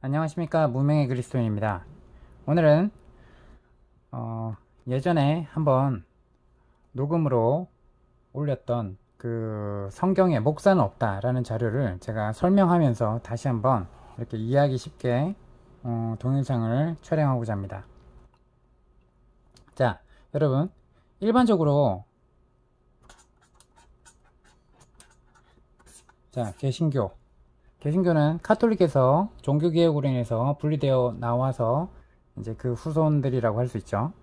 안녕하십니까, 무명의 그리스도인입니다. 오늘은 예전에 한번 녹음으로 올렸던 그 성경에 목사는 없다 라는 자료를 제가 설명하면서 다시 한번 이렇게 이해하기 쉽게 동영상을 촬영하고자 합니다. 자, 여러분, 일반적으로 자, 개신교는 카톨릭에서 종교개혁으로 인해서 분리되어 나와서 이제 그 후손들이라고 할 수 있죠.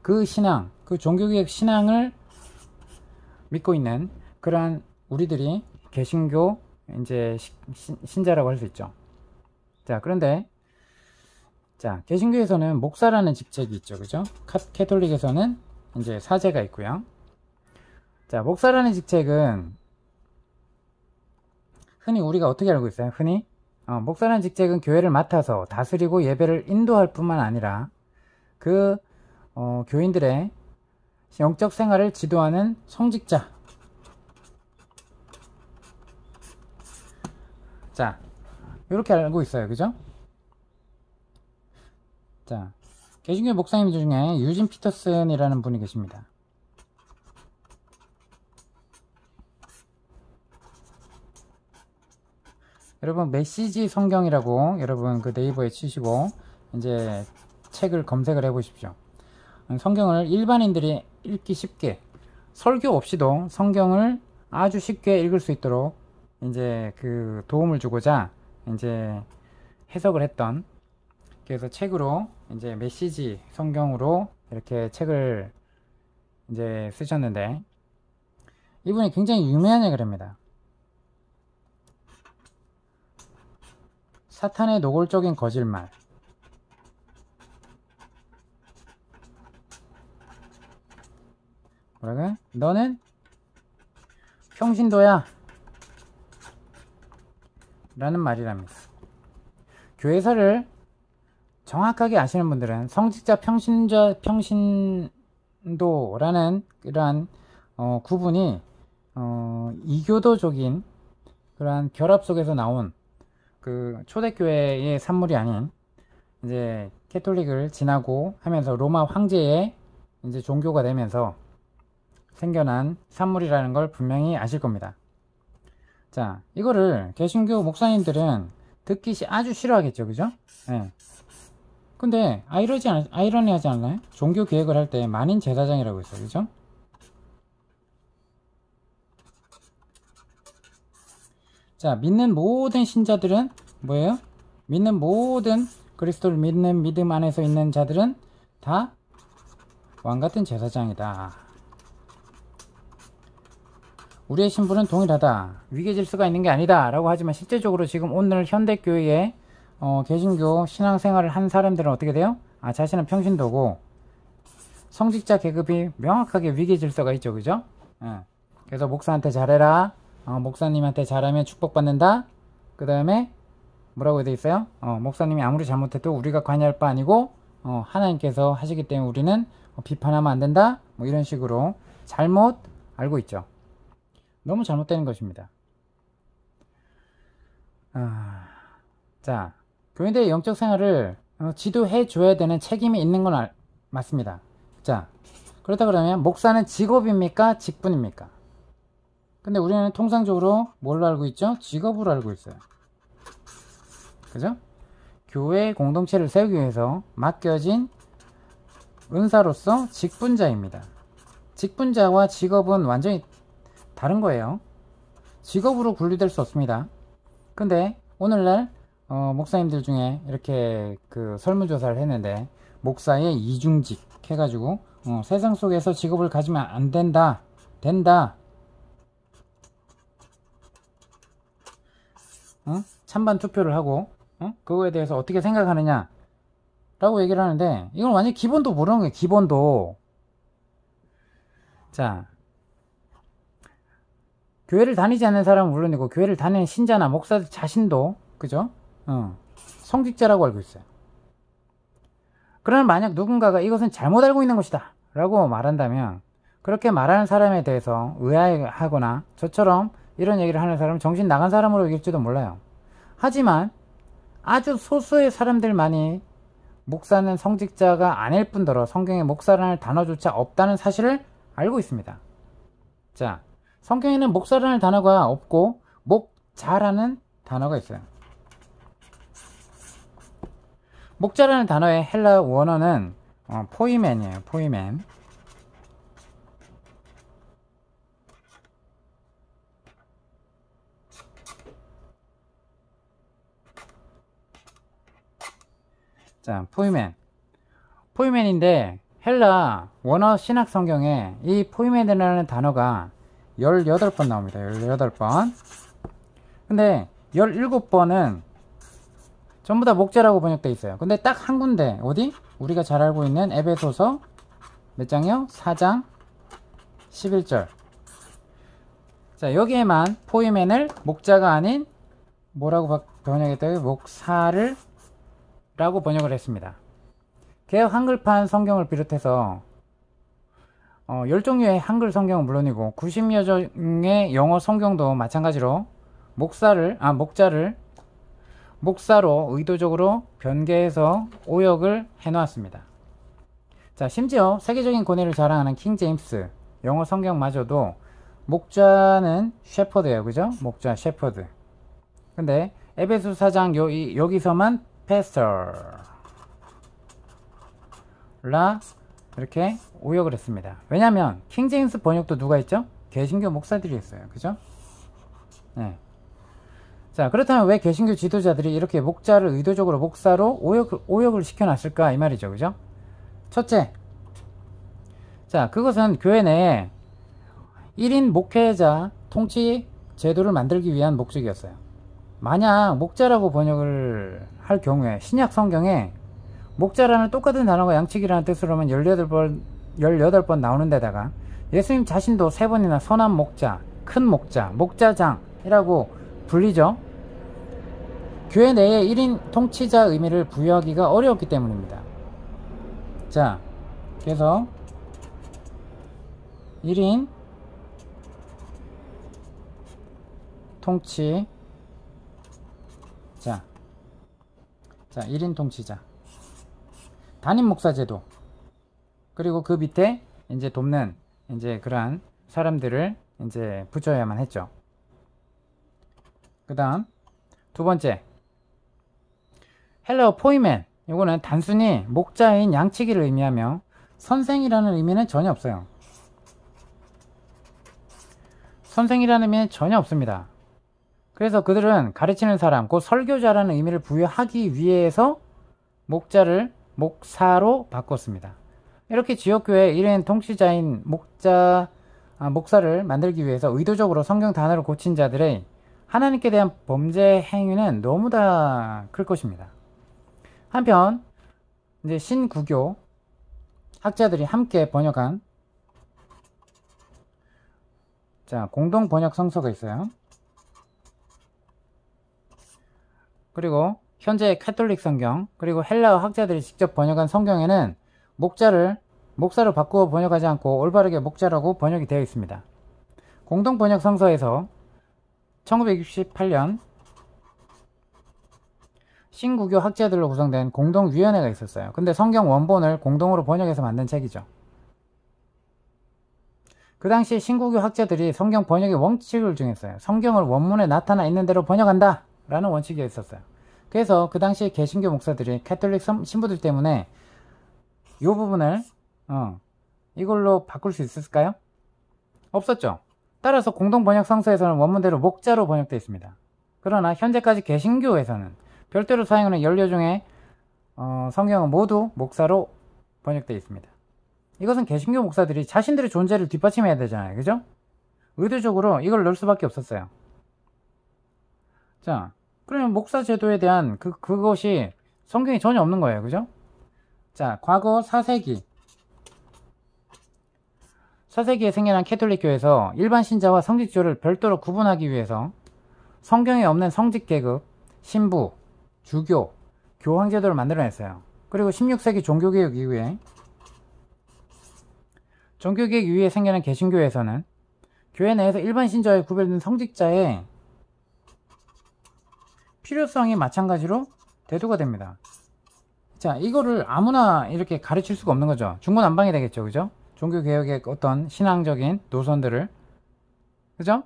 그 신앙, 그 종교개혁 신앙을 믿고 있는 그러한 우리들이 개신교 이제 신자라고 할 수 있죠. 자, 그런데 자, 개신교에서는 목사라는 직책이 있죠. 그죠? 캐톨릭에서는 이제 사제가 있고요. 자, 목사라는 직책은 흔히 우리가 어떻게 알고 있어요? 흔히 목사라는 직책은 교회를 맡아서 다스리고 예배를 인도할 뿐만 아니라 그 교인들의 영적 생활을 지도하는 성직자. 자, 이렇게 알고 있어요. 그죠? 자, 개신교 목사님 중에 유진 피터슨이라는 분이 계십니다. 여러분, 메시지 성경이라고 여러분 그 네이버에 치시고 이제 책을 검색을 해 보십시오. 성경을 일반인들이 읽기 쉽게, 설교 없이도 성경을 아주 쉽게 읽을 수 있도록 이제 그 도움을 주고자 이제 해석을 했던, 그래서 책으로 이제 메시지 성경으로 이렇게 책을 이제 쓰셨는데, 이분이 굉장히 유명한 얘기를 합니다. 사탄의 노골적인 거짓말. 뭐라고요? 너는 평신도야 라는 말이랍니다. 교회사를 정확하게 아시는 분들은 성직자 평신도라는 이러한 구분이 이교도적인 그러한 결합 속에서 나온 그 초대교회의 산물이 아닌 이제 캐톨릭을 지나고 하면서 로마 황제의 이제 종교가 되면서 생겨난 산물이라는 걸 분명히 아실 겁니다. 자, 이거를 개신교 목사님들은 듣기 아주 싫어하겠죠. 그죠? 네. 근데 아이러니하지 않나요? 종교 개혁을 할 때 만인 제사장이라고 있어요. 그죠? 자, 믿는 모든 신자들은 뭐예요? 믿는 모든 그리스도를 믿는 믿음 안에서 있는 자들은 다 왕같은 제사장이다. 우리의 신분은 동일하다. 위계 질서가 있는 게 아니다. 라고 하지만 실제적으로 지금 오늘 현대교회에 개신교 신앙생활을 한 사람들은 어떻게 돼요? 자신은 평신도고 성직자 계급이 명확하게 위계 질서가 있죠. 그죠? 그래서 목사한테 잘해라. 목사님한테 잘하면 축복받는다. 그 다음에 뭐라고 되어 있어요? 목사님이 아무리 잘못해도 우리가 관여할 바 아니고 하나님께서 하시기 때문에 우리는 비판하면 안 된다. 뭐 이런 식으로 잘못 알고 있죠. 너무 잘못되는 것입니다. 자, 교인들의 영적 생활을 지도해 줘야 되는 책임이 있는 건 맞습니다. 자, 그렇다 그러면 목사는 직업입니까? 직분입니까? 근데 우리는 통상적으로 뭘로 알고 있죠? 직업으로 알고 있어요. 그죠? 교회 공동체를 세우기 위해서 맡겨진 은사로서 직분자입니다. 직분자와 직업은 완전히 다른 거예요. 직업으로 분리될 수 없습니다. 근데 오늘날 목사님들 중에 이렇게 그 설문조사를 했는데 목사의 이중직 해가지고 세상 속에서 직업을 가지면 안 된다. 찬반 투표를 하고 그거에 대해서 어떻게 생각하느냐 라고 얘기를 하는데, 이건 완전 기본도 모르는 거예요. 기본도. 자, 교회를 다니지 않는 사람은 물론이고 교회를 다니는 신자나 목사들 자신도 그죠? 성직자라고 알고 있어요. 그러나 만약 누군가가 이것은 잘못 알고 있는 것이다 라고 말한다면, 그렇게 말하는 사람에 대해서 의아해하거나 저처럼 이런 얘기를 하는 사람은 정신 나간 사람으로 여길지도 몰라요. 하지만 아주 소수의 사람들만이 목사는 성직자가 아닐 뿐더러 성경에 목사라는 단어조차 없다는 사실을 알고 있습니다. 자, 성경에는 목사라는 단어가 없고 목자라는 단어가 있어요. 목자라는 단어의 헬라 원어는 포이멘이에요. 포이멘. 자, 포이멘. 포이멘인데 헬라 원어 신학 성경에 이 포이멘이라는 단어가 18번 나옵니다. 18번. 근데 17번은 전부 다 목자라고 번역되어 있어요. 근데 딱 한 군데, 어디? 우리가 잘 알고 있는 에베소서 몇 장이요? 4장 11절. 자, 여기에만 포이멘을 목자가 아닌 뭐라고 번역했다고요? 목사를 라고 번역을 했습니다. 개역 한글판 성경을 비롯해서 10종류의 한글 성경은 물론이고 90여 종의 영어 성경도 마찬가지로 목자를 목사로 의도적으로 변개해서 오역을 해놓았습니다. 자, 심지어 세계적인 권위를 자랑하는 킹 제임스 영어 성경마저도 목자는 셰퍼드예요. 그죠? 목자 셰퍼드. 근데 에베소 4장 여기서만 패스터라 이렇게 오역을 했습니다. 왜냐면 킹 제임스 번역도 누가 했죠? 개신교 목사들이 했어요. 그죠? 네. 자, 그렇다면 왜 개신교 지도자들이 이렇게 목자를 의도적으로 목사로 오역을 시켜놨을까 이 말이죠. 그죠? 첫째, 자, 그것은 교회 내에 1인 목회자 통치 제도를 만들기 위한 목적이었어요. 만약 목자라고 번역을 할 경우에 신약 성경에 목자라는 똑같은 단어가 양측이라는 뜻으로만 18번 나오는 데다가 예수님 자신도 3번이나 선한 목자, 큰 목자, 목자장이라고 불리죠. 교회 내에 1인 통치자 의미를 부여하기가 어려웠기 때문입니다. 자, 그래서 1인 통치자. 자, 1인 통치자. 단임 목사 제도. 그리고 그 밑에 이제 돕는 이제 그러한 사람들을 이제 붙여야만 했죠. 그 다음 두 번째, 헬라어 포이멘. 이거는 단순히 목자인 양치기를 의미하며 선생이라는 의미는 전혀 없어요. 선생이라는 의미는 전혀 없습니다. 그래서 그들은 가르치는 사람, 곧 설교자라는 의미를 부여하기 위해서 목자를 목사로 바꿨습니다. 이렇게 지역교회 1인 통치자인 목사를 만들기 위해서 의도적으로 성경 단어를 고친 자들의 하나님께 대한 범죄 행위는 너무 다 클 것입니다. 한편 이제 신구교 학자들이 함께 번역한 공동 번역 성서가 있어요. 그리고 현재 카톨릭 성경, 그리고 헬라어 학자들이 직접 번역한 성경에는 목자를 목사로 바꾸어 번역하지 않고 올바르게 목자라고 번역이 되어 있습니다. 공동 번역 성서에서 1968년 신구교 학자들로 구성된 공동위원회가 있었어요. 근데 성경 원본을 공동으로 번역해서 만든 책이죠. 그 당시 신구교 학자들이 성경 번역의 원칙을 정했어요. 성경을 원문에 나타나 있는 대로 번역한다 라는 원칙이 있었어요. 그래서 그 당시 개신교 목사들이 카톨릭 신부들 때문에 이 부분을 이걸로 바꿀 수 있었을까요? 없었죠. 따라서 공동 번역 성서에서는 원문대로 목자로 번역되어 있습니다. 그러나 현재까지 개신교에서는 별도로 사용하는 10여종의 성경은 모두 목사로 번역되어 있습니다. 이것은 개신교 목사들이 자신들의 존재를 뒷받침해야 되잖아요. 그죠? 의도적으로 이걸 넣을 수밖에 없었어요. 자, 그러면 목사 제도에 대한 그것이 성경에 전혀 없는 거예요. 그죠? 자, 과거 4세기에 생겨난 캐톨릭 교회에서 일반 신자와 성직조를 별도로 구분하기 위해서 성경에 없는 성직 계급, 신부, 주교, 교황 제도를 만들어냈어요. 그리고 16세기 종교개혁 이후에 생겨난 개신교에서는 교회 내에서 일반 신자와 구별된 성직자의 필요성이 마찬가지로 대두가 됩니다. 자, 이거를 아무나 이렇게 가르칠 수가 없는 거죠. 중구난방이 되겠죠. 그죠? 종교개혁의 어떤 신앙적인 노선들을. 그죠?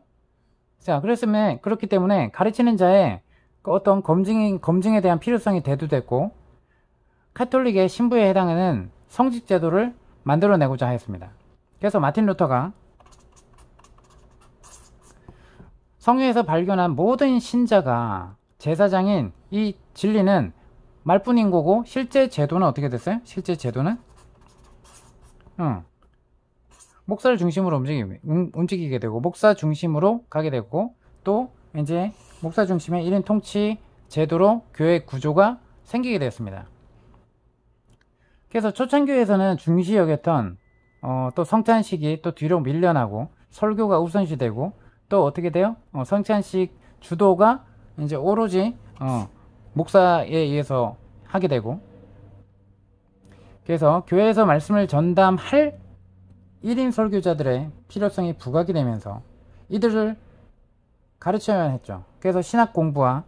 자, 그렇기 때문에 가르치는 자의 그 어떤 검증에 대한 필요성이 대두됐고, 카톨릭의 신부에 해당하는 성직제도를 만들어내고자 하였습니다. 그래서 마틴 루터가 성경에서 발견한 모든 신자가 제사장인 이 진리는 말뿐인 거고, 실제 제도는 어떻게 됐어요? 실제 제도는 목사를 중심으로 움직이게 되고, 목사 중심으로 가게 되고, 또 이제 목사 중심의 1인 통치 제도로 교회 구조가 생기게 되었습니다. 그래서 초창교회에서는 중시 여겼던 또 성찬식이 또 뒤로 밀려나고, 설교가 우선시되고, 또 어떻게 돼요? 성찬식 주도가 이제 오로지 목사에 의해서 하게 되고, 그래서 교회에서 말씀을 전담할 1인 설교자들의 필요성이 부각이 되면서 이들을 가르쳐야만 했죠. 그래서 신학 공부와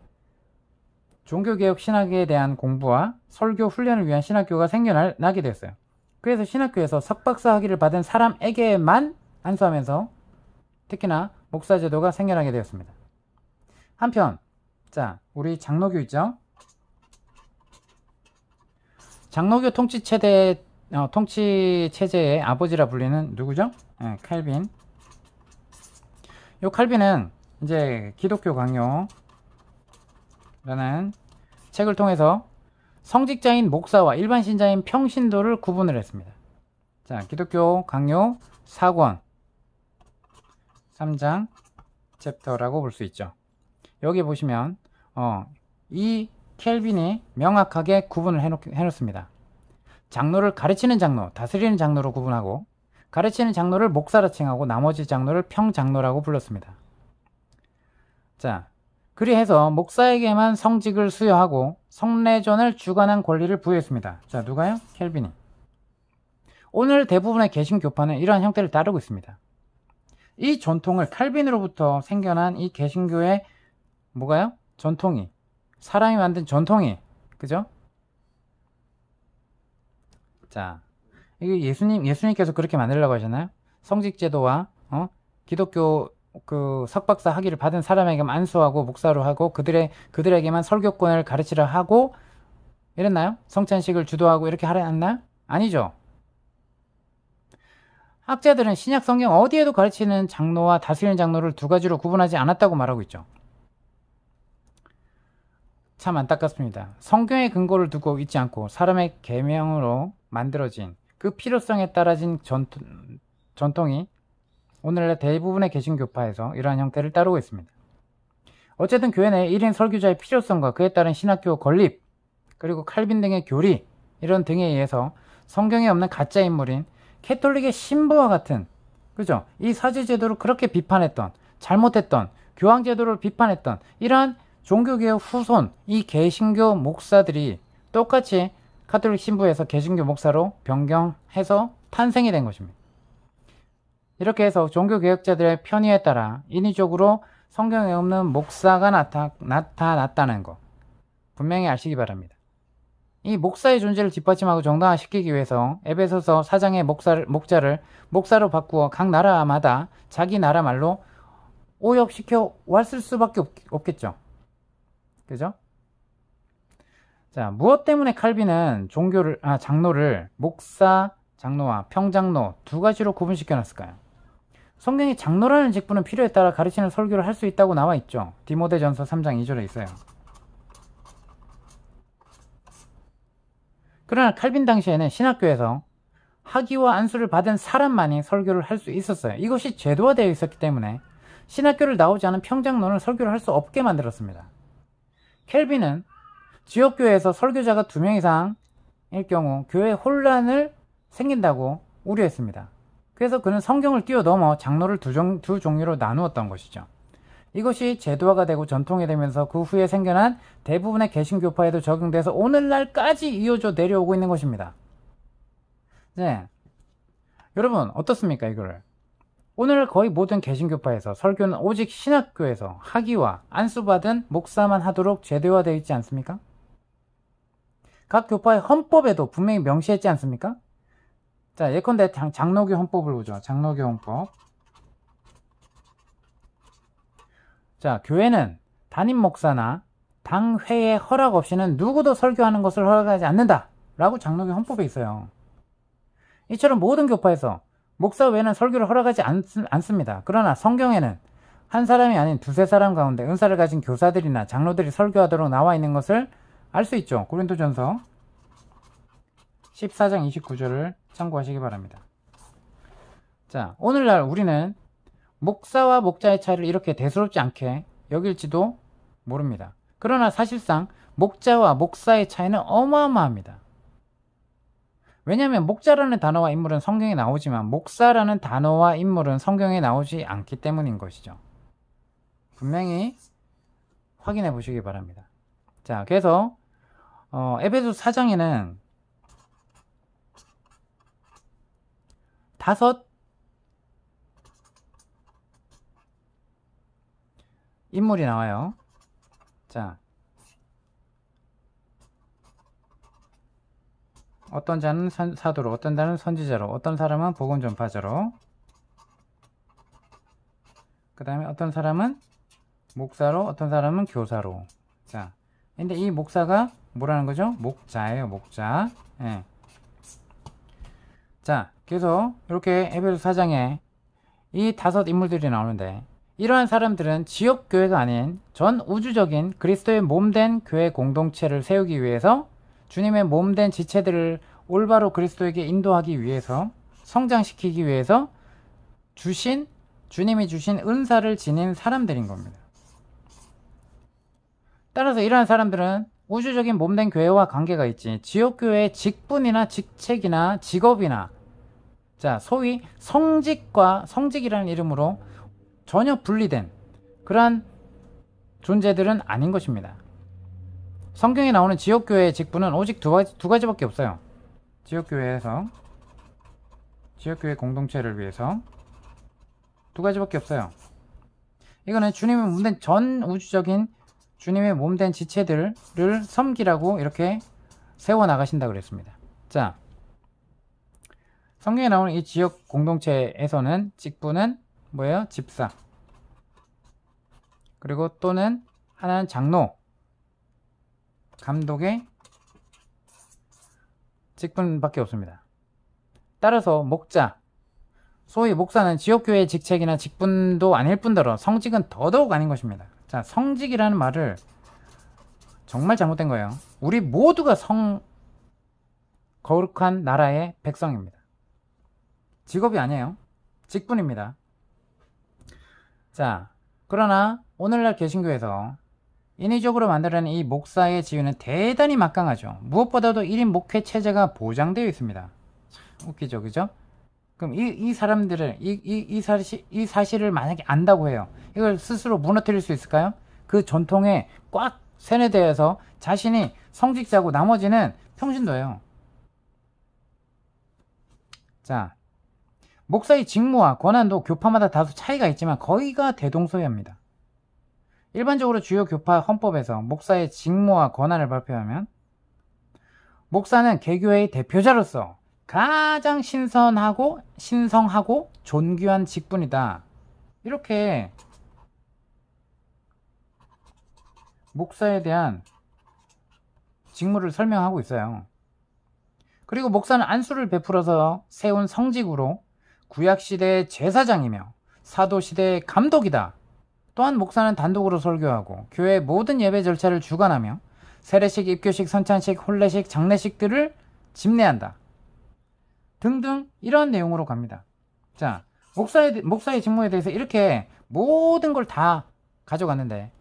종교개혁 신학에 대한 공부와 설교 훈련을 위한 신학교가 생겨나게 됐어요. 그래서 신학교에서 석박사 학위를 받은 사람에게만 안수하면서 특히나 목사제도가 생겨나게 되었습니다. 한편, 자, 우리 장로교 있죠? 장로교 통치체제의 아버지라 불리는 누구죠? 칼빈. 요 칼빈은 이제 기독교 강요라는 책을 통해서 성직자인 목사와 일반 신자인 평신도를 구분을 했습니다. 자, 기독교 강요 4권 3장 챕터라고 볼 수 있죠. 여기 보시면 이 켈빈이 명확하게 구분을 해놓습니다. 장로를 가르치는 장로, 다스리는 장로로 구분하고, 가르치는 장로를 목사라 칭하고, 나머지 장로를 평장로라고 불렀습니다. 자, 그리해서 목사에게만 성직을 수여하고 성례전을 주관한 권리를 부여했습니다. 자, 누가요? 켈빈이. 오늘 대부분의 개신교파는 이러한 형태를 따르고 있습니다. 이 전통을 칼빈으로부터 생겨난 이 개신교의 뭐가요? 전통이, 사람이 만든 전통이, 그죠? 자, 이게 예수님께서 그렇게 만들려고 하셨나요? 성직제도와 기독교 그 석박사 학위를 받은 사람에게만 안수하고 목사로 하고 그들에게만 설교권을 가르치려 하고 이랬나요? 성찬식을 주도하고 이렇게 하려 했나요? 아니죠. 학자들은 신약 성경 어디에도 가르치는 장로와 다스리는 장로를 두 가지로 구분하지 않았다고 말하고 있죠. 참 안타깝습니다. 성경의 근거를 두고 있지 않고 사람의 계명으로 만들어진 그 필요성에 따라진 전통이 오늘날 대부분의 개신교파에서 이러한 형태를 따르고 있습니다. 어쨌든 교회 내 1인 설교자의 필요성과 그에 따른 신학교 건립, 그리고 칼빈 등의 교리 이런 등에 의해서 성경에 없는 가짜 인물인 캐톨릭의 신부와 같은, 그죠? 이 사제제도를 그렇게 비판했던, 잘못했던, 교황제도를 비판했던 이러한 종교개혁 후손, 이 개신교 목사들이 똑같이 카톨릭 신부에서 개신교 목사로 변경해서 탄생이 된 것입니다. 이렇게 해서 종교개혁자들의 편의에 따라 인위적으로 성경에 없는 목사가 나타났다는 것 분명히 아시기 바랍니다. 이 목사의 존재를 뒷받침하고 정당화시키기 위해서 에베소서 4장의 목자를 목사로 바꾸어 각 나라마다 자기 나라 말로 오역시켜 왔을 수밖에 없겠죠. 그죠? 자, 무엇 때문에 칼빈은 장로를 목사, 장로와 평장로 두 가지로 구분시켜 놨을까요? 성경에 장로라는 직분은 필요에 따라 가르치는 설교를 할 수 있다고 나와 있죠. 디모데전서 3장 2절에 있어요. 그러나 칼빈 당시에는 신학교에서 학위와 안수를 받은 사람만이 설교를 할 수 있었어요. 이것이 제도화되어 있었기 때문에 신학교를 나오지 않은 평장로는 설교를 할 수 없게 만들었습니다. 켈빈은 지역교회에서 설교자가 2명 이상일 경우 교회 혼란을 생긴다고 우려했습니다. 그래서 그는 성경을 뛰어넘어 장로를 두 종류로 나누었던 것이죠. 이것이 제도화가 되고 전통이 되면서 그 후에 생겨난 대부분의 개신교파에도 적용돼서 오늘날까지 이어져 내려오고 있는 것입니다. 네, 여러분 어떻습니까? 이거를 오늘 거의 모든 개신교파에서 설교는 오직 신학교에서 학위와 안수받은 목사만 하도록 제도화되어 있지 않습니까? 각 교파의 헌법에도 분명히 명시했지 않습니까? 자, 예컨대 장로교 헌법을 보죠. 장로교 헌법. 자, 교회는 담임 목사나 당회의 허락 없이는 누구도 설교하는 것을 허락하지 않는다 라고 장로교 헌법에 있어요. 이처럼 모든 교파에서 목사 외에는 설교를 허락하지 않습니다. 그러나 성경에는 한 사람이 아닌 두세 사람 가운데 은사를 가진 교사들이나 장로들이 설교하도록 나와 있는 것을 알 수 있죠. 고린도전서 14장 29절을 참고하시기 바랍니다. 자, 오늘날 우리는 목사와 목자의 차이를 이렇게 대수롭지 않게 여길지도 모릅니다. 그러나 사실상 목자와 목사의 차이는 어마어마합니다. 왜냐하면 목자라는 단어와 인물은 성경에 나오지만 목사라는 단어와 인물은 성경에 나오지 않기 때문인 것이죠. 분명히 확인해 보시기 바랍니다. 자, 그래서 에베소 4장에는 5 인물이 나와요. 자, 어떤 자는 사도로, 어떤 자는 선지자로, 어떤 사람은 복음 전파자로, 그 다음에 어떤 사람은 목사로, 어떤 사람은 교사로. 자, 근데 이 목사가 뭐라는 거죠? 목자예요, 목자. 예. 자, 그래서 이렇게 에베소 4장에 이 5 인물들이 나오는데, 이러한 사람들은 지역교회가 아닌 전 우주적인 그리스도의 몸된 교회 공동체를 세우기 위해서 주님의 몸된 지체들을 올바로 그리스도에게 인도하기 위해서, 성장시키기 위해서 주님이 주신 은사를 지닌 사람들인 겁니다. 따라서 이러한 사람들은 우주적인 몸된 교회와 관계가 있지, 지역교회의 직분이나 직책이나 직업이나, 자, 소위 성직이라는 이름으로 전혀 분리된 그러한 존재들은 아닌 것입니다. 성경에 나오는 지역교회의 직분은 오직 두 가지밖에 없어요. 지역교회 공동체를 위해서 두 가지밖에 없어요. 이거는 주님의 몸된 전 우주적인 주님의 몸된 지체들을 섬기라고 이렇게 세워나가신다 그랬습니다. 자, 성경에 나오는 이 지역 공동체에서는 직분은 뭐예요? 집사, 그리고 또는 하나는 장로, 감독의 직분밖에 없습니다. 따라서 목자, 소위 목사는 지역교회의 직책이나 직분도 아닐 뿐더러 성직은 더더욱 아닌 것입니다. 자, 성직이라는 말을 정말 잘못된 거예요. 우리 모두가 거룩한 나라의 백성입니다. 직업이 아니에요. 직분입니다. 자, 그러나 오늘날 개신교에서 인위적으로 만들어낸 이 목사의 지위는 대단히 막강하죠. 무엇보다도 1인 목회 체제가 보장되어 있습니다. 참 웃기죠, 그죠? 그럼 이 사람들을 이 사실을 만약에 안다고 해요. 이걸 스스로 무너뜨릴 수 있을까요? 그 전통에 꽉 세뇌되어서 자신이 성직자고 나머지는 평신도예요. 자, 목사의 직무와 권한도 교파마다 다소 차이가 있지만 거의가 대동소이합니다. 일반적으로 주요 교파 헌법에서 목사의 직무와 권한을 발표하면 목사는 개교회의 대표자로서 가장 신성하고 존귀한 직분이다, 이렇게 목사에 대한 직무를 설명하고 있어요. 그리고 목사는 안수를 베풀어서 세운 성직으로 구약시대의 제사장이며 사도시대의 감독이다. 또한 목사는 단독으로 설교하고 교회의 모든 예배 절차를 주관하며 세례식, 입교식, 선찬식, 혼례식, 장례식들을 집례한다 등등 이런 내용으로 갑니다. 자, 목사의 직무에 대해서 이렇게 모든 걸 다 가져갔는데,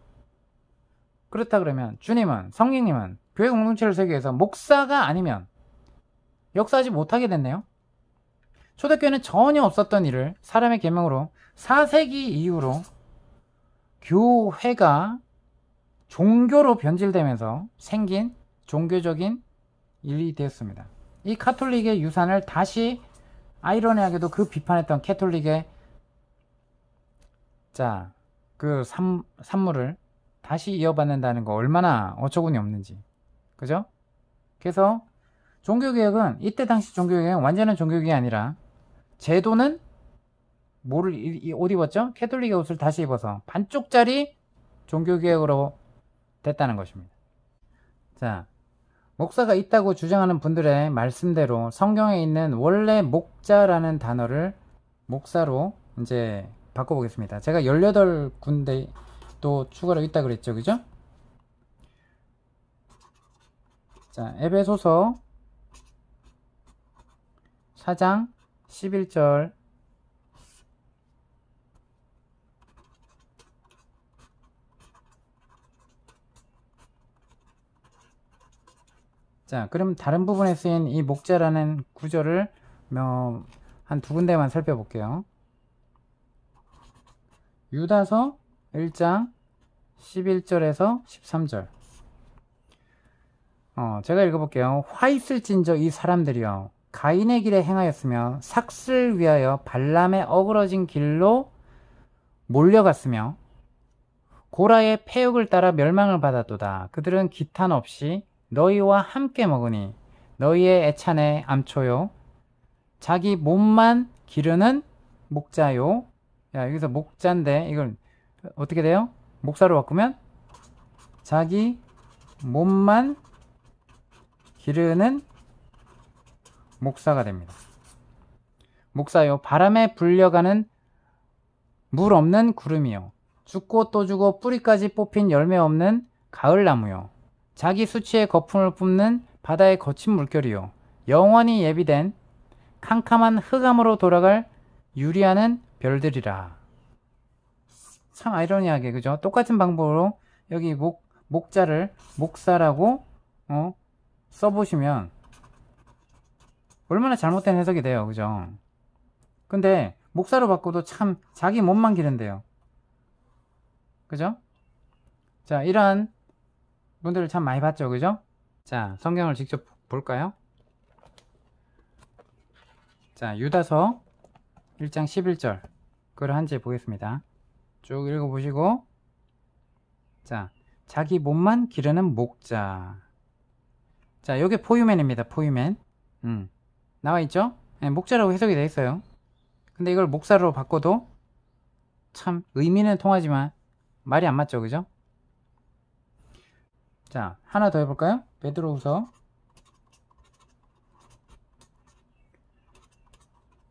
그렇다 그러면 주님은, 성령님은 교회 공동체를 세우기 위해서 목사가 아니면 역사하지 못하게 됐네요. 초대교회는 전혀 없었던 일을 사람의 계명으로 4세기 이후로 교회가 종교로 변질되면서 생긴 종교적인 일이 되었습니다. 이 카톨릭의 유산을 다시, 아이러니하게도 그 비판했던 캐톨릭의 그 산물을 다시 이어받는다는 거 얼마나 어처구니 없는지, 그죠? 그래서 종교개혁은, 이때 당시 종교개혁은 완전한 종교개혁이 아니라 제도는 옷 입었죠? 캐톨릭의 옷을 다시 입어서 반쪽짜리 종교개혁으로 됐다는 것입니다. 자, 목사가 있다고 주장하는 분들의 말씀대로 성경에 있는 원래 목자라는 단어를 목사로 이제 바꿔보겠습니다. 제가 18군데 또 추가로 있다 그랬죠, 그죠? 자, 에베소서 4장 11절. 자, 그럼 다른 부분에 쓰인 이 목자라는 구절을 한 두 군데만 살펴볼게요. 유다서 1장 11절에서 13절. 제가 읽어볼게요. 화 있을진저 이 사람들이여 가인의 길에 행하였으며 삭슬 위하여 발람의 어그러진 길로 몰려갔으며 고라의 패역을 따라 멸망을 받았도다. 그들은 기탄 없이 너희와 함께 먹으니 너희의 애찬의 암초요 자기 몸만 기르는 목자요. 야, 여기서 목자인데 이걸 어떻게 돼요? 목사로 바꾸면 자기 몸만 기르는 목사가 됩니다. 목사요 바람에 불려가는 물 없는 구름이요 죽고 또 죽어 뿌리까지 뽑힌 열매 없는 가을나무요 자기 수치의 거품을 뿜는 바다의 거친 물결이요 영원히 예비된 캄캄한 흑암으로 돌아갈 유리하는 별들이라. 참 아이러니하게 그죠? 똑같은 방법으로 여기 목자를 목사라고 써보시면 얼마나 잘못된 해석이 돼요, 그죠? 근데 목사로 바꿔도 참 자기 몸만 기른대요, 그죠? 자, 이러한 분들을 참 많이 봤죠, 그죠? 자, 성경을 직접 볼까요? 자, 유다서 1장 11절 그걸 한 제 보겠습니다. 쭉 읽어보시고, 자, 자기 몸만 기르는 목자. 자, 요게 포유맨입니다. 포유맨. 나와있죠? 네, 목자라고 해석이 되어 있어요. 근데 이걸 목사로 바꿔도 참 의미는 통하지만 말이 안 맞죠, 그죠? 자, 하나 더 해볼까요? 베드로후서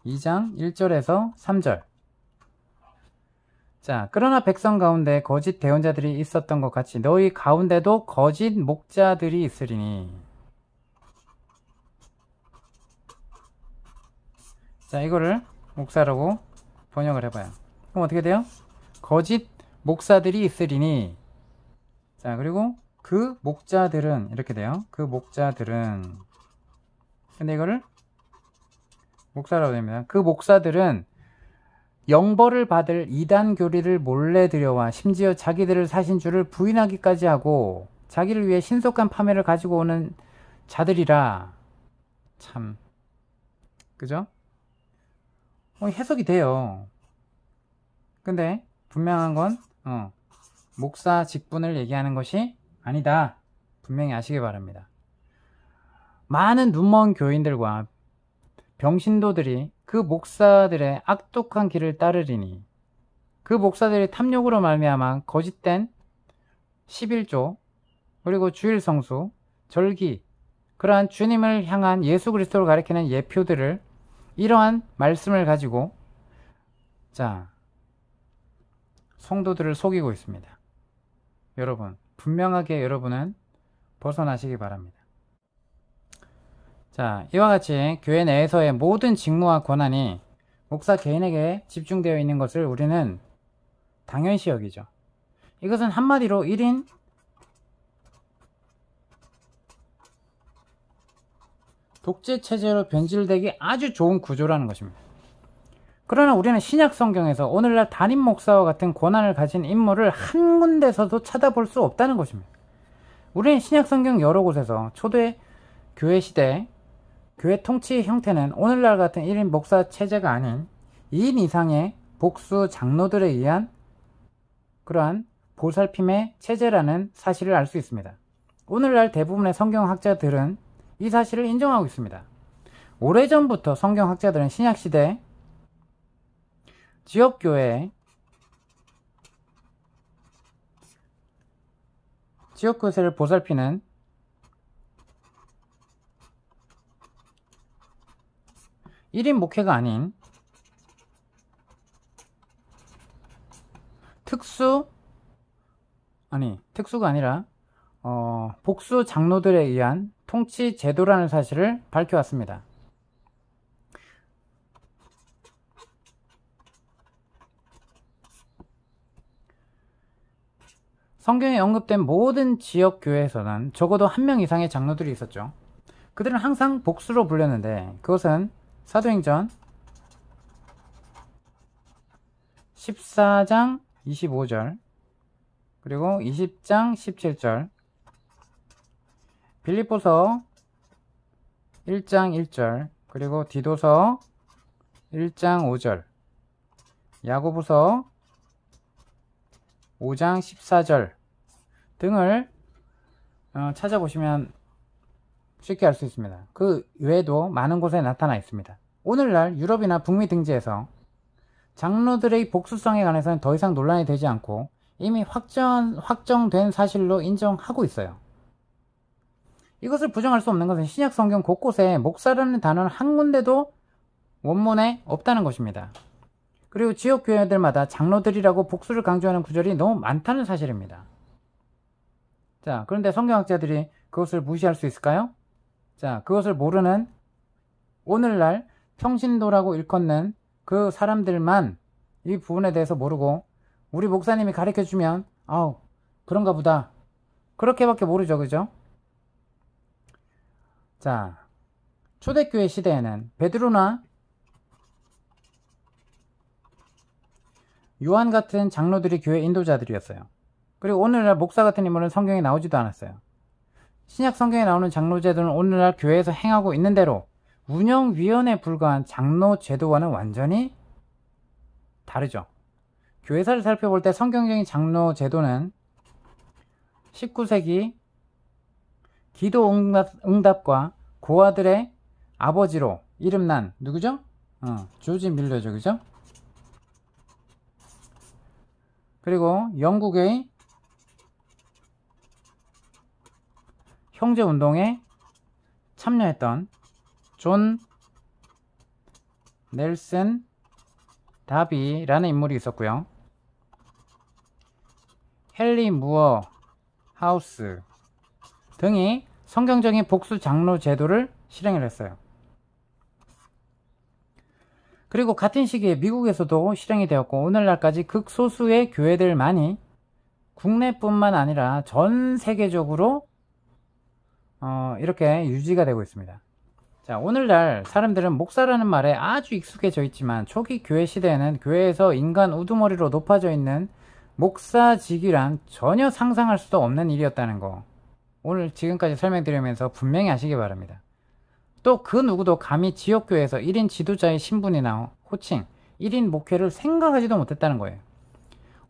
2장 1절에서 3절. 자, 그러나 백성 가운데 거짓 대언자들이 있었던 것 같이 너희 가운데도 거짓 목자들이 있으리니. 자, 이거를 목사라고 번역을 해봐요. 그럼 어떻게 돼요? 거짓 목사들이 있으리니. 자, 그리고 그 목자들은 이렇게 돼요. 그 목자들은. 근데 이거를 목사라고 됩니다. 그 목사들은 영벌을 받을 이단 교리를 몰래 들여와 심지어 자기들을 사신 줄을 부인하기까지 하고 자기를 위해 신속한 파멸을 가지고 오는 자들이라. 참, 그죠? 해석이 돼요. 근데 분명한 건 목사 직분을 얘기하는 것이 아니다. 분명히 아시기 바랍니다. 많은 눈먼 교인들과 병신도들이 그 목사들의 악독한 길을 따르리니 그 목사들이 탐욕으로 말미암아 거짓된 11조 그리고 주일 성수, 절기, 그러한 주님을 향한 예수 그리스도를 가리키는 예표들을 이러한 말씀을 가지고 자, 성도들을 속이고 있습니다. 여러분, 분명하게 여러분은 벗어나시기 바랍니다. 자, 이와 같이 교회 내에서의 모든 직무와 권한이 목사 개인에게 집중되어 있는 것을 우리는 당연시 여기죠. 이것은 한마디로 1인 독재 체제로 변질되기 아주 좋은 구조라는 것입니다. 그러나 우리는 신약 성경에서 오늘날 담임 목사와 같은 권한을 가진 인물을 한 군데서도 찾아볼 수 없다는 것입니다. 우리는 신약 성경 여러 곳에서 초대 교회 시대 교회 통치 형태는 오늘날 같은 1인 목사 체제가 아닌 2인 이상의 복수 장로들에 의한 그러한 보살핌의 체제라는 사실을 알 수 있습니다. 오늘날 대부분의 성경학자들은 이 사실을 인정하고 있습니다. 오래전부터 성경학자들은 신약시대 지역교회의 지역교회를 보살피는 일인 목회가 아닌 특수가 아니라 복수 장로들에 의한 통치 제도라는 사실을 밝혀왔습니다. 성경에 언급된 모든 지역 교회에서는 적어도 한 명 이상의 장로들이 있었죠. 그들은 항상 복수로 불렸는데 그것은 사도행전 14장 25절 그리고 20장 17절 빌립보서 1장 1절 그리고 디도서 1장 5절 야고보서 5장 14절 등을 찾아보시면 쉽게 알 수 있습니다. 그 외에도 많은 곳에 나타나 있습니다. 오늘날 유럽이나 북미 등지에서 장로들의 복수성에 관해서는 더 이상 논란이 되지 않고 이미 확정된 사실로 인정하고 있어요. 이것을 부정할 수 없는 것은 신약 성경 곳곳에 목사라는 단어는 한 군데도 원문에 없다는 것입니다. 그리고 지역 교회들마다 장로들이라고 복수를 강조하는 구절이 너무 많다는 사실입니다. 자, 그런데 성경학자들이 그것을 무시할 수 있을까요? 자, 그것을 모르는 오늘날 평신도라고 일컫는 그 사람들만 이 부분에 대해서 모르고 우리 목사님이 가르쳐주면 그런가 보다 그렇게밖에 모르죠. 그죠? 자, 초대교회 시대에는 베드로나 요한 같은 장로들이 교회 인도자들이었어요. 그리고 오늘날 목사 같은 인물은 성경에 나오지도 않았어요. 신약 성경에 나오는 장로 제도는 오늘날 교회에서 행하고 있는 대로 운영위원회에 불과한 장로 제도와는 완전히 다르죠. 교회사를 살펴볼 때 성경적인 장로 제도는 19세기 기도 응답과 고아들의 아버지로 이름난 누구죠? 조지 밀러죠. 그죠? 그리고 영국의 형제운동에 참여했던 존 넬슨 다비라는 인물이 있었고요. 헨리 무어 하우스 등이 성경적인 복수 장로 제도를 실행을 했어요. 그리고 같은 시기에 미국에서도 실행이 되었고 오늘날까지 극소수의 교회들만이 국내뿐만 아니라 전 세계적으로 이렇게 유지가 되고 있습니다. 자, 오늘날 사람들은 목사라는 말에 아주 익숙해져 있지만 초기 교회 시대에는 교회에서 인간 우두머리로 높아져 있는 목사직이란 전혀 상상할 수도 없는 일이었다는 거 오늘 지금까지 설명드리면서 분명히 아시기 바랍니다. 또 그 누구도 감히 지역교회에서 1인 지도자의 신분이나 호칭, 1인 목회를 생각하지도 못했다는 거예요.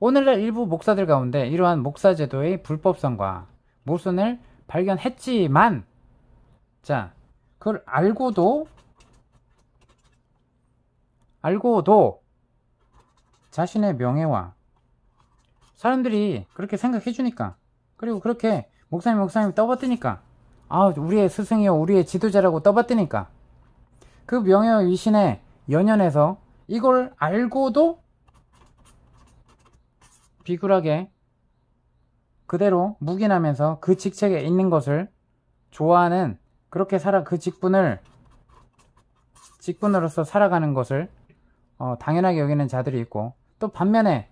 오늘날 일부 목사들 가운데 이러한 목사제도의 불법성과 모순을 발견했지만 자, 그걸 알고도 자신의 명예와 사람들이 그렇게 생각해 주니까 그리고 그렇게 목사님 떠받드니까 우리의 스승이요 우리의 지도자라고 떠받드니까 그 명예와 위신에 연연해서 이걸 알고도 비굴하게 그대로 묵인하면서 그 직책에 있는 것을 좋아하는 그렇게 그 직분으로서 살아가는 것을 당연하게 여기는 자들이 있고 또 반면에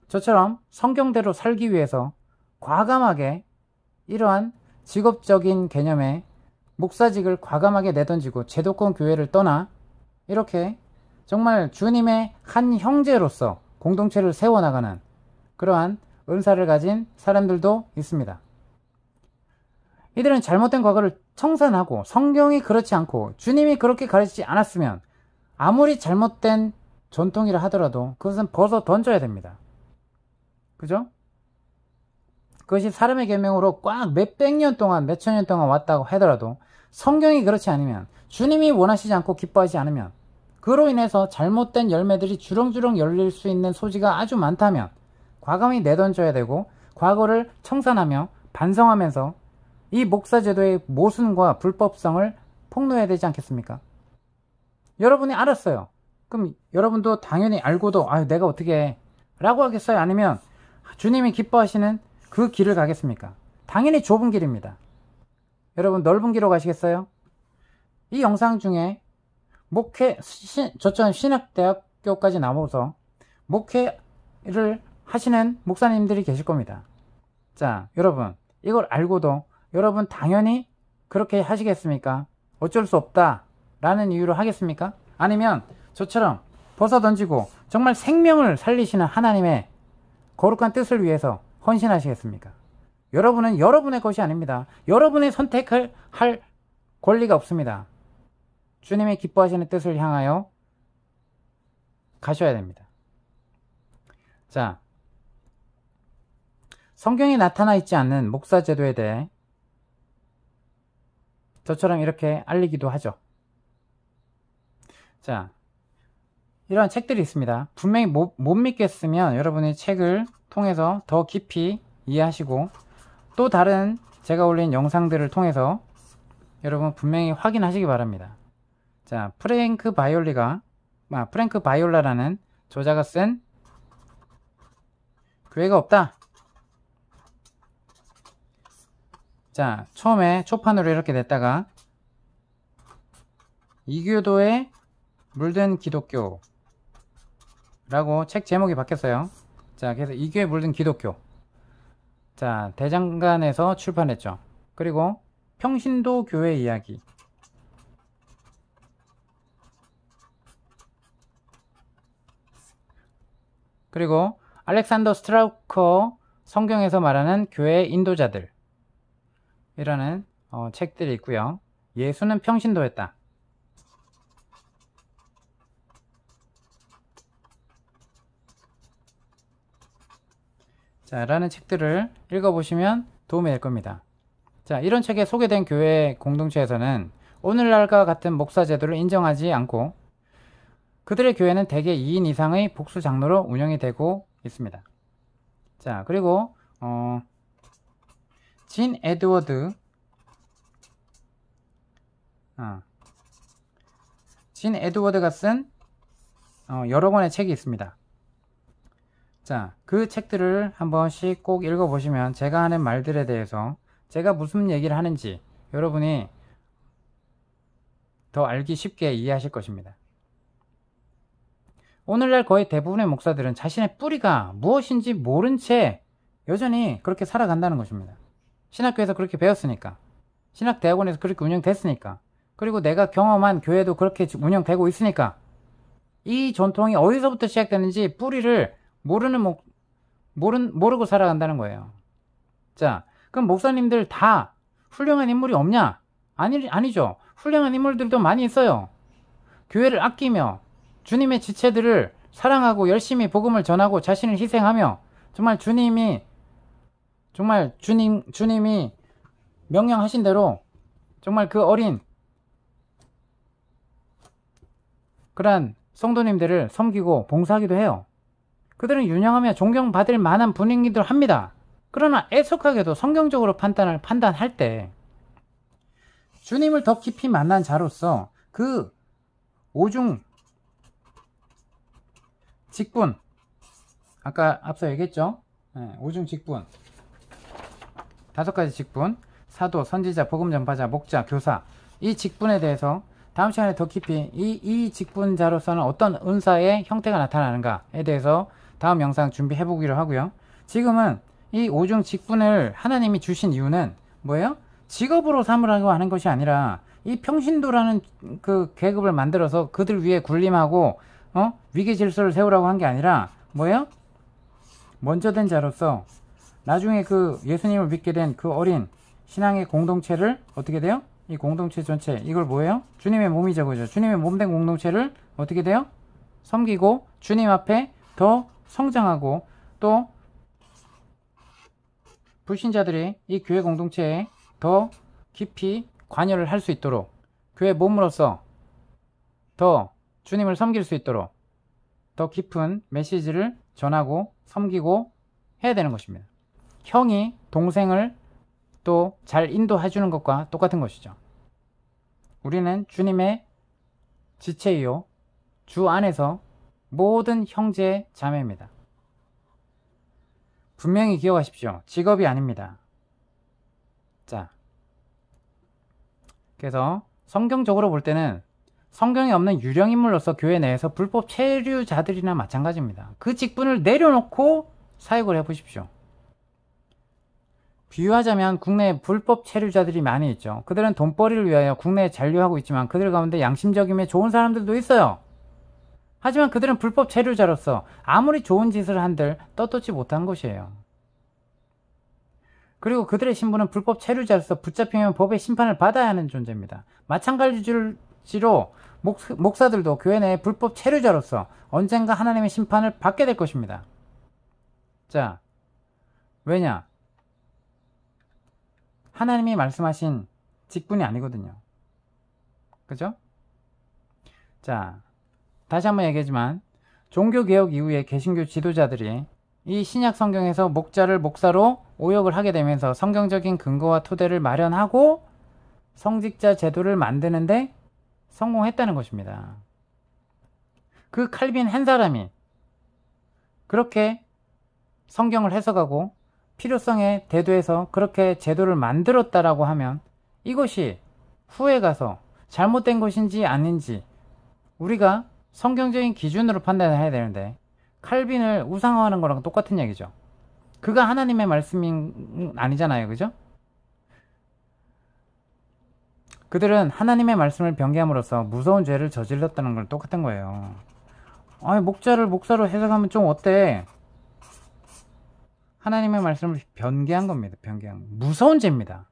저처럼 성경대로 살기 위해서 과감하게 이러한 직업적인 개념의 목사직을 과감하게 내던지고 제도권 교회를 떠나 이렇게 정말 주님의 한 형제로서 공동체를 세워나가는 그러한 은사를 가진 사람들도 있습니다. 이들은 잘못된 과거를 청산하고 성경이 그렇지 않고 주님이 그렇게 가르치지 않았으면 아무리 잘못된 전통이라 하더라도 그것은 벗어 던져야 됩니다. 그죠? 그것이 사람의 계명으로 꽉 몇백 년 동안 몇천 년 동안 왔다고 하더라도 성경이 그렇지 않으면, 주님이 원하시지 않고 기뻐하지 않으면, 그로 인해서 잘못된 열매들이 주렁주렁 열릴 수 있는 소지가 아주 많다면 과감히 내던져야 되고, 과거를 청산하며 반성하면서 이 목사제도의 모순과 불법성을 폭로해야 되지 않겠습니까? 여러분이 알았어요. 그럼 여러분도 당연히 알고도 내가 어떻게 해? 라고 하겠어요? 아니면 주님이 기뻐하시는 그 길을 가겠습니까? 당연히 좁은 길입니다. 여러분 넓은 길로 가시겠어요? 이 영상 중에 저처럼 신학대학교까지 나와서 목회를 하시는 목사님들이 계실 겁니다. 자, 여러분 이걸 알고도 여러분 당연히 그렇게 하시겠습니까? 어쩔 수 없다 라는 이유로 하겠습니까? 아니면 저처럼 벗어던지고 정말 생명을 살리시는 하나님의 거룩한 뜻을 위해서 헌신하시겠습니까? 여러분은 여러분의 것이 아닙니다. 여러분의 선택을 할 권리가 없습니다. 주님이 기뻐하시는 뜻을 향하여 가셔야 됩니다. 자, 성경에 나타나 있지 않는 목사제도에 대해 저처럼 이렇게 알리기도 하죠. 자, 이런 책들이 있습니다. 분명히 못 믿겠으면 여러분이 책을 통해서 더 깊이 이해하시고 또 다른 제가 올린 영상들을 통해서 여러분 분명히 확인하시기 바랍니다. 자, 프랭크 바이올라라는 저자가 쓴 교회가 없다. 자, 처음에 초판으로 이렇게 냈다가 이교도에 물든 기독교 라고 책 제목이 바뀌었어요. 자, 그래서 이교에 물든 기독교. 자, 대장간에서 출판했죠. 그리고 평신도 교회 이야기. 그리고 알렉산더 스트라우커 성경에서 말하는 교회의 인도자들 이라는 책들이 있고요. 예수는 평신도였다. 자, 라는 책들을 읽어보시면 도움이 될 겁니다. 자, 이런 책에 소개된 교회 공동체에서는 오늘날과 같은 목사 제도를 인정하지 않고 그들의 교회는 대개 2인 이상의 복수 장로로 운영이 되고 있습니다. 자, 그리고 진 에드워드가 쓴 여러 권의 책이 있습니다. 자, 그 책들을 한 번씩 꼭 읽어보시면 제가 하는 말들에 대해서 제가 무슨 얘기를 하는지 여러분이 더 알기 쉽게 이해하실 것입니다. 오늘날 거의 대부분의 목사들은 자신의 뿌리가 무엇인지 모른 채 여전히 그렇게 살아간다는 것입니다. 신학교에서 그렇게 배웠으니까, 신학대학원에서 그렇게 운영됐으니까, 그리고 내가 경험한 교회도 그렇게 운영되고 있으니까 이 전통이 어디서부터 시작되는지 뿌리를 모르고 살아간다는 거예요. 자, 그럼 목사님들 다 훌륭한 인물이 없냐? 아니죠. 훌륭한 인물들도 많이 있어요. 교회를 아끼며 주님의 지체들을 사랑하고 열심히 복음을 전하고 자신을 희생하며 정말 주님이 명령하신 대로 정말 그 어린 그러한 성도님들을 섬기고 봉사하기도 해요. 그들은 유명하며 존경받을 만한 분위기들 합니다. 그러나 애석하게도 성경적으로 판단할 때 주님을 더 깊이 만난 자로서 그 오중 직분, 아까 앞서 얘기했죠. 오중 직분, 5가지 직분, 사도, 선지자, 복음 전파자, 목자, 교사, 이 직분에 대해서 다음 시간에 더 깊이 이 직분자로서는 어떤 은사의 형태가 나타나는가에 대해서 다음 영상 준비해 보기로 하고요. 지금은 이 오중 직분을 하나님이 주신 이유는 뭐예요? 직업으로 삼으라고 하는 것이 아니라 이 평신도라는 그 계급을 만들어서 그들 위에 군림하고 위계 질서를 세우라고 한 게 아니라 뭐예요? 먼저 된 자로서 나중에 그 예수님을 믿게 된 그 어린 신앙의 공동체를 어떻게 돼요? 이 공동체 전체, 이걸 뭐예요? 주님의 몸이죠, 그죠? 주님의 몸된 공동체를 어떻게 돼요? 섬기고 주님 앞에 더 성장하고 또 불신자들이 이 교회 공동체에 더 깊이 관여를 할 수 있도록 교회 몸으로서 더 주님을 섬길 수 있도록 더 깊은 메시지를 전하고 섬기고 해야 되는 것입니다. 형이 동생을 또 잘 인도해 주는 것과 똑같은 것이죠. 우리는 주님의 지체이요 주 안에서 모든 형제 자매입니다. 분명히 기억하십시오. 직업이 아닙니다. 자, 그래서 성경적으로 볼 때는 성경에 없는 유령인물로서 교회 내에서 불법 체류자들이나 마찬가지입니다. 그 직분을 내려놓고 사역을 해보십시오. 비유하자면 국내에 불법 체류자들이 많이 있죠. 그들은 돈벌이를 위하여 국내에 잔류하고 있지만 그들 가운데 양심적임에 좋은 사람들도 있어요. 하지만 그들은 불법 체류자로서 아무리 좋은 짓을 한들 떳떳지 못한 것이에요. 그리고 그들의 신분은 불법 체류자로서 붙잡히면 법의 심판을 받아야 하는 존재입니다. 마찬가지로 목사들도 교회 내에 불법 체류자로서 언젠가 하나님의 심판을 받게 될 것입니다. 자, 왜냐? 하나님이 말씀하신 직분이 아니거든요. 그죠? 자, 다시 한번 얘기하지만 종교개혁 이후에 개신교 지도자들이 이 신약 성경에서 목자를 목사로 오역을 하게 되면서 성경적인 근거와 토대를 마련하고 성직자 제도를 만드는데 성공했다는 것입니다. 그 칼빈 한 사람이 그렇게 성경을 해석하고 필요성에 대두해서 그렇게 제도를 만들었다라고 하면 이것이 후에 가서 잘못된 것인지 아닌지 우리가 성경적인 기준으로 판단해야 되는데 칼빈을 우상화하는 거랑 똑같은 얘기죠. 그가 하나님의 말씀이 아니잖아요. 그죠? 그들은 하나님의 말씀을 변개함으로써 무서운 죄를 저질렀다는 걸 똑같은 거예요. 아니, 목자를 목사로 해석하면 좀 어때? 하나님의 말씀을 변개한 겁니다. 변개한 거. 무서운 죄입니다.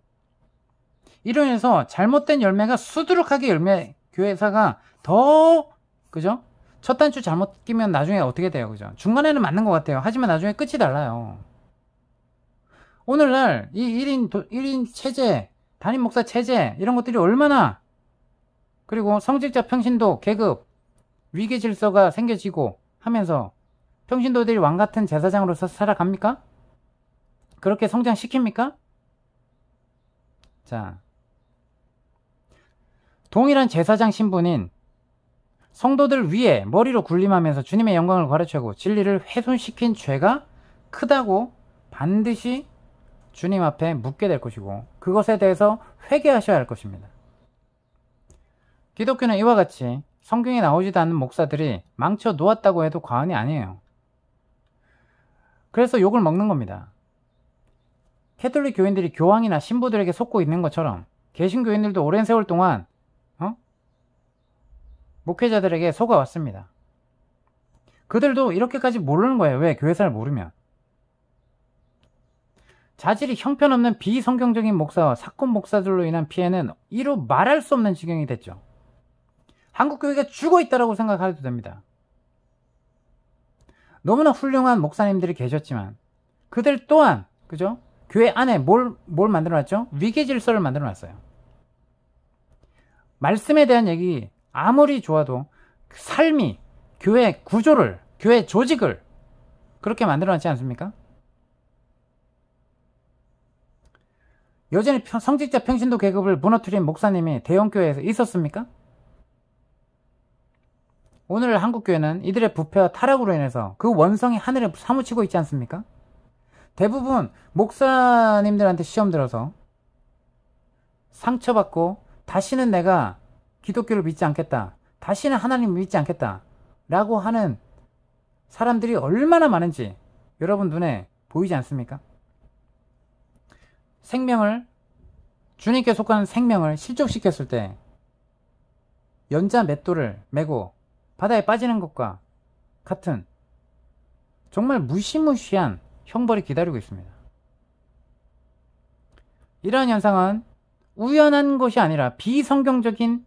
이로 인해서 잘못된 열매가 수두룩하게 교회사가 더 그죠? 첫 단추 잘못 끼면 나중에 어떻게 돼요? 그죠? 중간에는 맞는 것 같아요. 하지만 나중에 끝이 달라요. 오늘날 이 1인 체제, 담임 목사 체제 이런 것들이 얼마나 그리고 성직자 평신도 계급 위계 질서가 생겨지고 하면서 평신도들이 왕같은 제사장으로서 살아갑니까? 그렇게 성장시킵니까? 자, 동일한 제사장 신분인 성도들 위에 머리로 군림하면서 주님의 영광을 가르치고 진리를 훼손시킨 죄가 크다고 반드시 주님 앞에 묻게 될 것이고 그것에 대해서 회개하셔야 할 것입니다. 기독교는 이와 같이 성경에 나오지도 않는 목사들이 망쳐 놓았다고 해도 과언이 아니에요. 그래서 욕을 먹는 겁니다. 캐톨릭 교인들이 교황이나 신부들에게 속고 있는 것처럼 개신교인들도 오랜 세월 동안 목회자들에게 속아왔습니다. 그들도 이렇게까지 모르는 거예요. 왜? 교회사를 모르면. 자질이 형편없는 비성경적인 목사와 사건 목사들로 인한 피해는 이루 말할 수 없는 지경이 됐죠. 한국교회가 죽어있다라고 생각해도 됩니다. 너무나 훌륭한 목사님들이 계셨지만 그들 또한 그죠? 교회 안에 뭘 만들어놨죠? 위계 질서를 만들어놨어요. 말씀에 대한 얘기 아무리 좋아도 삶이 교회 구조를 교회 조직을 그렇게 만들어놨지 않습니까? 여전히 성직자 평신도 계급을 무너뜨린 목사님이 대형교회에서 있었습니까? 오늘 한국교회는 이들의 부패와 타락으로 인해서 그 원성이 하늘에 사무치고 있지 않습니까? 대부분 목사님들한테 시험 들어서 상처받고 다시는 내가 기독교를 믿지 않겠다. 다시는 하나님을 믿지 않겠다. 라고 하는 사람들이 얼마나 많은지 여러분 눈에 보이지 않습니까? 주님께 속한 생명을 실족시켰을 때 연자 맷돌을 메고 바다에 빠지는 것과 같은 정말 무시무시한 형벌이 기다리고 있습니다. 이러한 현상은 우연한 것이 아니라 비성경적인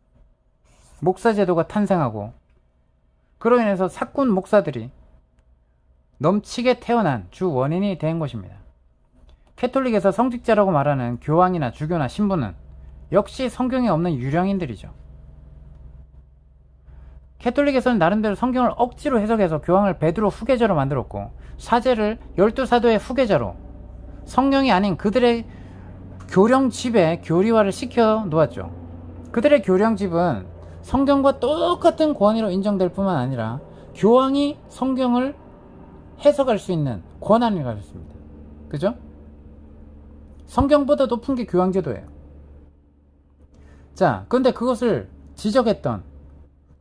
목사 제도가 탄생하고 그로 인해서 사꾼 목사들이 넘치게 태어난 주 원인이 된 것입니다. 캐톨릭에서 성직자라고 말하는 교황이나 주교나 신부는 역시 성경에 없는 유령인들이죠. 캐톨릭에서는 나름대로 성경을 억지로 해석해서 교황을 베드로 후계자로 만들었고, 사제를 12사도의 후계자로 성령이 아닌 그들의 교령집에 교리화를 시켜 놓았죠. 그들의 교령집은 성경과 똑같은 권위로 인정될 뿐만 아니라 교황이 성경을 해석할 수 있는 권한을 가졌습니다. 그죠? 성경보다 높은 게 교황제도예요. 자, 근데 그것을 지적했던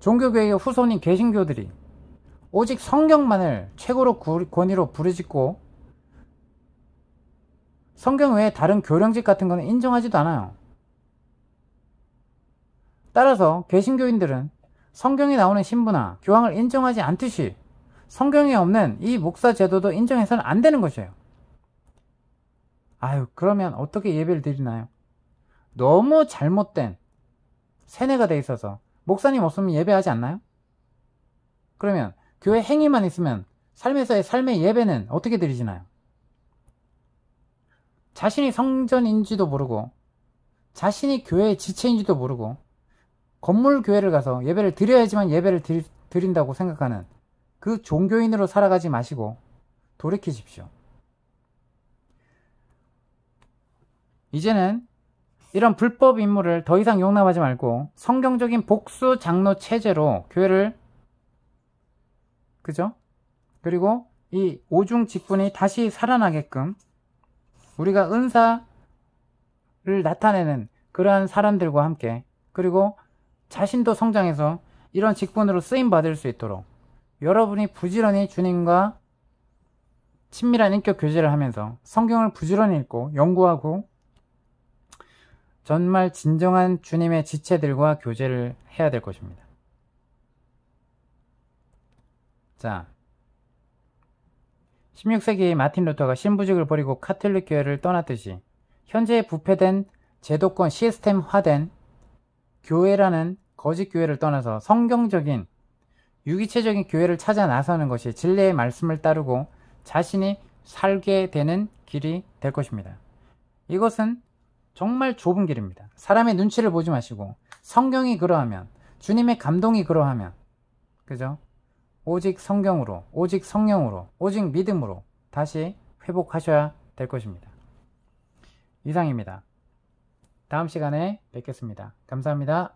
종교개혁의 후손인 개신교들이 오직 성경만을 최고로 권위로 부르짖고 성경 외에 다른 교령집 같은 거는 인정하지도 않아요. 따라서 개신교인들은 성경에 나오는 신부나 교황을 인정하지 않듯이 성경에 없는 이 목사 제도도 인정해서는 안 되는 것이에요. 아유, 그러면 어떻게 예배를 드리나요? 너무 잘못된 세뇌가 돼 있어서 목사님 없으면 예배하지 않나요? 그러면 교회 행위만 있으면 삶에서의 삶의 예배는 어떻게 드리시나요? 자신이 성전인지도 모르고 자신이 교회의 지체인지도 모르고 건물 교회를 가서 예배를 드려야지만 예배를 드린다고 생각하는 그 종교인으로 살아가지 마시고 돌이키십시오. 이제는 이런 불법 임무를 더 이상 용납하지 말고 성경적인 복수 장로 체제로 교회를, 그죠? 그리고 이 오중 직분이 다시 살아나게끔 우리가 은사를 나타내는 그러한 사람들과 함께, 그리고 자신도 성장해서 이런 직분으로 쓰임받을 수 있도록 여러분이 부지런히 주님과 친밀한 인격 교제를 하면서 성경을 부지런히 읽고 연구하고 정말 진정한 주님의 지체들과 교제를 해야 될 것입니다. 자, 16세기 마틴 루터가 신부직을 버리고 카톨릭 교회를 떠났듯이 현재 부패된 제도권 시스템화된 교회라는 거짓 교회를 떠나서 성경적인 유기체적인 교회를 찾아 나서는 것이 진리의 말씀을 따르고 자신이 살게 되는 길이 될 것입니다. 이것은 정말 좁은 길입니다. 사람의 눈치를 보지 마시고 성경이 그러하면, 주님의 감동이 그러하면, 그죠? 오직 성경으로, 오직 성령으로, 오직 믿음으로 다시 회복하셔야 될 것입니다. 이상입니다. 다음 시간에 뵙겠습니다. 감사합니다.